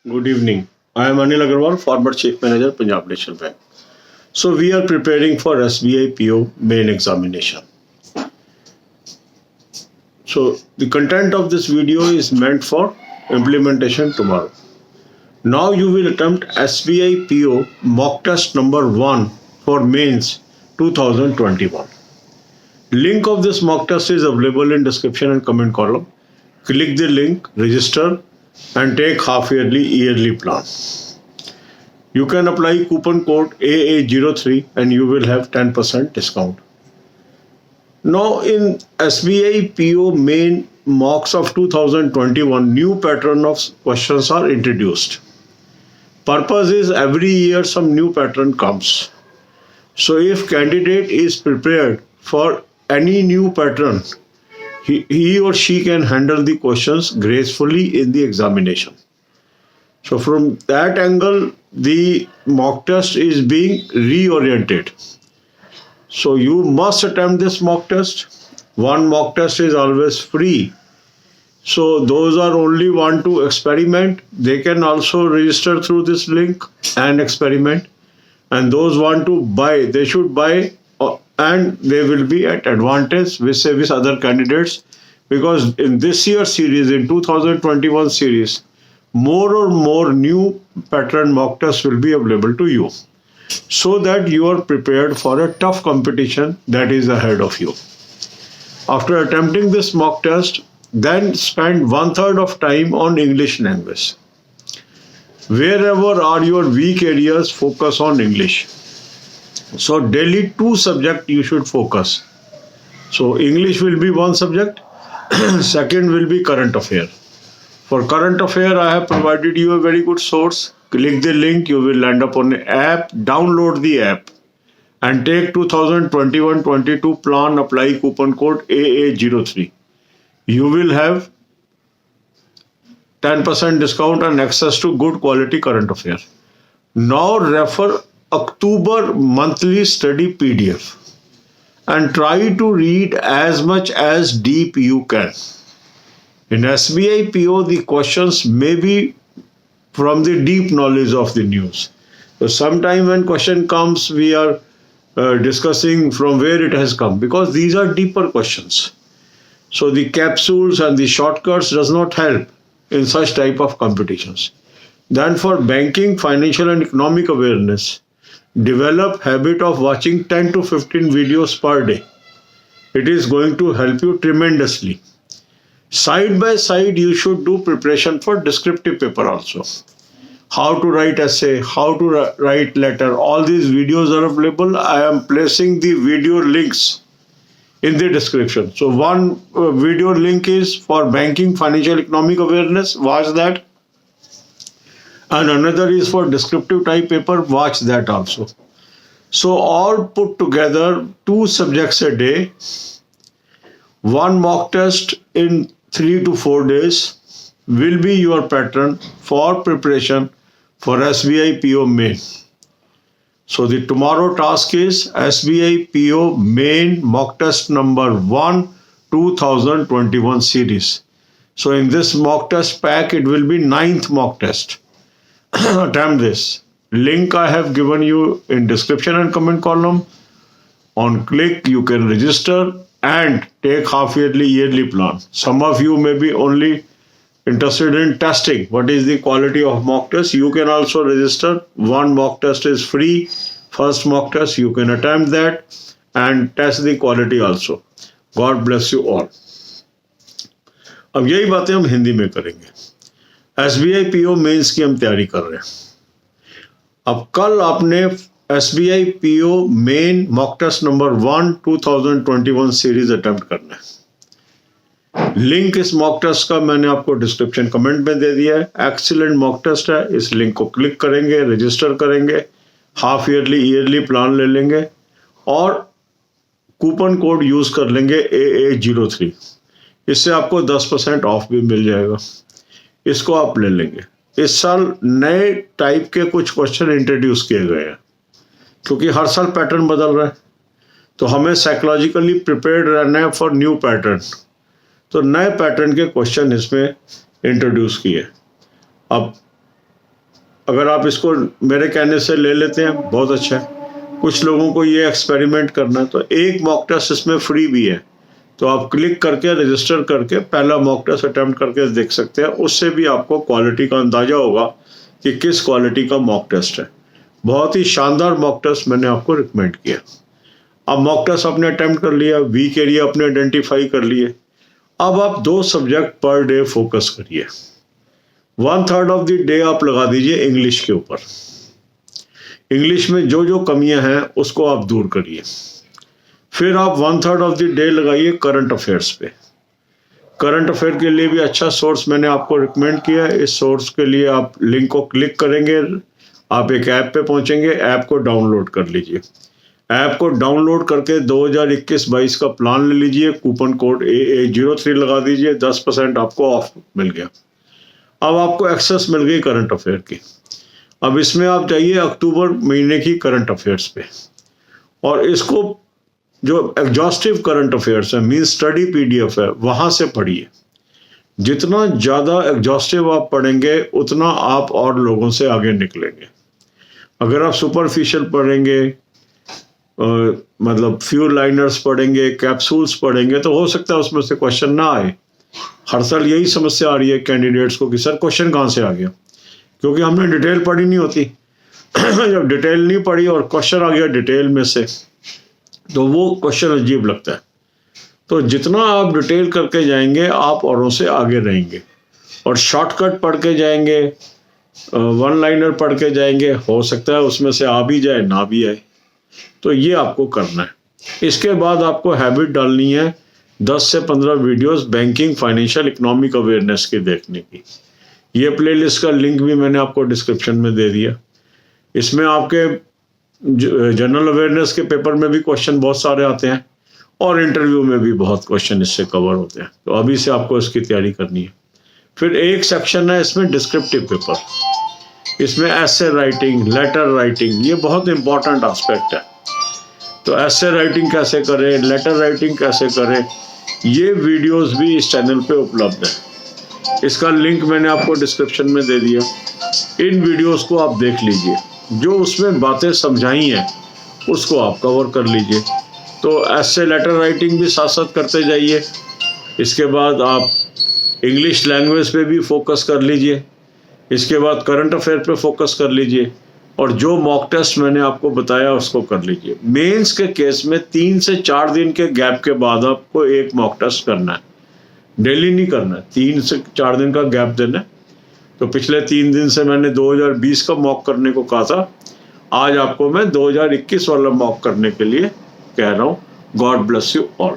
Good evening. I am Anil Agarwal, former Chief Manager, Punjab National Bank. So we are preparing for SBI PO main examination. So the content of this video is meant for implementation tomorrow. Now you will attempt SBI PO mock test number 1 for mains 2021. Link of this mock test is available in description and comment column. Click the link, register and take half yearly plan. You can apply coupon code AA03 and you will have 10% discount. Now in SBI PO main mocks of 2021, new pattern of questions are introduced. Purpose is every year some new pattern comes. So if candidate is prepared for any new pattern, he or she can handle the questions gracefully in the examination. So from that angle, the mock test is being reoriented. So you must attempt this mock test. One mock test is always free. So those are only want to experiment, they can also register through this link and experiment. And those want to buy, they should buy and they will be at advantage with other candidates, because in this year series, in 2021 series, more and more new pattern mock tests will be available to you, so that you are prepared for a tough competition that is ahead of you. After attempting this mock test, then spend 1/3 of time on English language. Wherever are your weak areas, focus on English. So daily 2 subjects you should focus. So English will be one subject, second will be current affair. For current affair, I have provided you a very good source. Click the link, you will land up on the app, download the app and take 2021-22 plan, apply coupon code AA03. You will have 10% discount and access to good quality current affair. Now refer October monthly study PDF and try to read as much as deep you can. In SBI PO, the questions may be from the deep knowledge of the news. So sometime when question comes, we are discussing from where it has come, because these are deeper questions. So the capsules and the shortcuts does not help in such type of competitions. Then for banking, financial and economic awareness, develop habit of watching 10 to 15 videos per day. It is going to help you tremendously. Side by side, you should do preparation for descriptive paper also. How to write essay, how to write letter, all these videos are available. I am placing the video links in the description. So one video link is for banking, financial, economic awareness, watch that. And another is for descriptive type paper, watch that also. So all put together, 2 subjects a day, 1 mock test in 3 to 4 days will be your pattern for preparation for SBI PO main. So the tomorrow task is SBI PO main mock test number 1 2021 series. So in this mock test pack, it will be 9th mock test. Attempt this. Link I have given you in description and comment column. On click, you can register and take half yearly plan. Some of you may be only interested in testing what is the quality of mock test. You can also register. One mock test is free. First mock test, you can attempt that and test the quality also. God bless you all. अब यही बातें हम हिंदी में करेंगे. SBI PO mains की हम तैयारी कर रहे हैं. अब कल आपने SBI PO main mock test number 1 2021 series attempt करना है. लिंक इस मॉक टेस्ट का मैंने आपको डिस्क्रिप्शन कमेंट में दे दिया है. एक्सीलेंट मॉक टेस्ट है. इस लिंक को क्लिक करेंगे, रजिस्टर करेंगे, हाफ ईयरली प्लान ले लेंगे और कूपन कोड यूज कर लेंगे AA03. इससे आपको 10% ऑफ भी मिल जाएगा. इसको आप ले लेंगे. इस साल नए टाइप के कुछ क्वेश्चन इंट्रोड्यूस किए गए हैं, क्योंकि हर साल पैटर्न बदल रहा है, तो हमें साइकोलॉजिकली प्रिपेयर्ड रहना है फॉर न्यू पैटर्न. तो नए पैटर्न के क्वेश्चन इसमें इंट्रोड्यूस किए. अब अगर आप इसको मेरे कहने से ले लेते हैं बहुत अच्छा है। कुछ लोगों को ये एक्सपेरिमेंट करना है तो एक मॉक टेस्ट इसमें फ्री भी है, तो आप क्लिक करके रजिस्टर करके पहला मॉक टेस्ट अटेम्प्ट करके देख सकते हैं। उससे भी आपको क्वालिटी का अंदाजा होगा कि किस क्वालिटी का मॉक टेस्ट है। बहुत ही शानदार मॉक टेस्ट मैंने आपको रिकमेंड किया। अब मॉक टेस्ट आपने अटेम्प्ट कर लिया, वीक एरिया अपने आइडेंटिफाई कर लिए। अब आप 2 सब्जेक्ट पर डे फोकस करिए। 1/3 ऑफ द डे आप लगा दीजिए इंग्लिश के ऊपर। इंग्लिश में जो जो कमियां हैं उसको आप दूर करिए। फिर आप 1/3 ऑफ द डे लगाइए करंट अफेयर्स पे। करंट अफेयर के लिए भी अच्छा सोर्स मैंने आपको रिकमेंड किया है। इस सोर्स के लिए आप लिंक को क्लिक करेंगे, आप एक ऐप पे पहुंचेंगे, ऐप को डाउनलोड कर लीजिए। ऐप को डाउनलोड करके 2021-22 का प्लान ले लीजिए, कूपन कोड AA03 लगा दीजिए, 10% आपको ऑफ मिल गया। अब आपको एक्सेस मिल गई करंट अफेयर की। अब इसमें आप जाइए अक्टूबर महीने की करंट अफेयर्स पे, और इसको जो एग्जॉस्टिव करंट अफेयर्स है, मीन स्टडी PDF है, वहां से पढ़िए। जितना ज़्यादा एग्जॉस्टिव आप पढ़ेंगे उतना आप और लोगों से आगे निकलेंगे। अगर आप सुपरफिशियल पढ़ेंगे, मतलब फ्यू लाइनर्स पढ़ेंगे, कैप्सूल्स पढ़ेंगे, तो हो सकता है उसमें से क्वेश्चन ना आए। हर साल यही समस्या आ रही है कैंडिडेट्स को कि सर क्वेश्चन कहाँ से आ गया, क्योंकि हमने डिटेल पढ़ी नहीं होती। जब डिटेल नहीं पढ़ी और क्वेश्चन आ गया डिटेल में से, तो वो क्वेश्चन अजीब लगता है। तो जितना आप डिटेल करके जाएंगे आप औरों से आगे रहेंगे। और शॉर्टकट पढ़ के जाएंगे, 1 लाइनर पढ़ के जाएंगे, हो सकता है उसमें से आ भी जाए ना भी आए। तो ये आपको करना है। इसके बाद आपको हैबिट डालनी है 10 से 15 videos banking, financial, economic awareness की देखने की। ये प्लेलिस्ट का लिंक भी मैंने आपको डिस्क्रिप्शन में दे दिया। इसमें आपके जनरल अवेयरनेस के पेपर में भी क्वेश्चन बहुत सारे आते हैं और इंटरव्यू में भी बहुत क्वेश्चन इससे कवर होते हैं। तो अभी से आपको इसकी तैयारी करनी है। फिर एक सेक्शन है इसमें डिस्क्रिप्टिव पेपर। इसमें एसे राइटिंग, लेटर राइटिंग, ये बहुत इंपॉर्टेंट एस्पेक्ट है। तो एसे राइटिंग कैसे करें, लेटर राइटिंग कैसे करें, ये वीडियोस भी इस चैनल पे उपलब्ध है। इसका लिंक मैंने आपको डिस्क्रिप्शन में दे दिया। इन वीडियोस को आप देख लीजिए, जो उसमें बातें समझाई हैं उसको आप कवर कर लीजिए। तो ऐसे लेटर राइटिंग भी साथ साथ करते जाइए। इसके बाद आप इंग्लिश लैंग्वेज पे भी फोकस कर लीजिए। इसके बाद करंट अफेयर पे फोकस कर लीजिए, और जो मॉक टेस्ट मैंने आपको बताया उसको कर लीजिए। मेंस के केस में 3 से 4 दिन के गैप के बाद आपको एक मॉक टेस्ट करना है, डेली नहीं करना है, 3 से 4 दिन का गैप देना है। तो पिछले 3 दिन से मैंने 2020 का मॉक करने को कहा था, आज आपको मैं 2021 वाला मॉक करने के लिए कह रहा हूँ। God bless you all.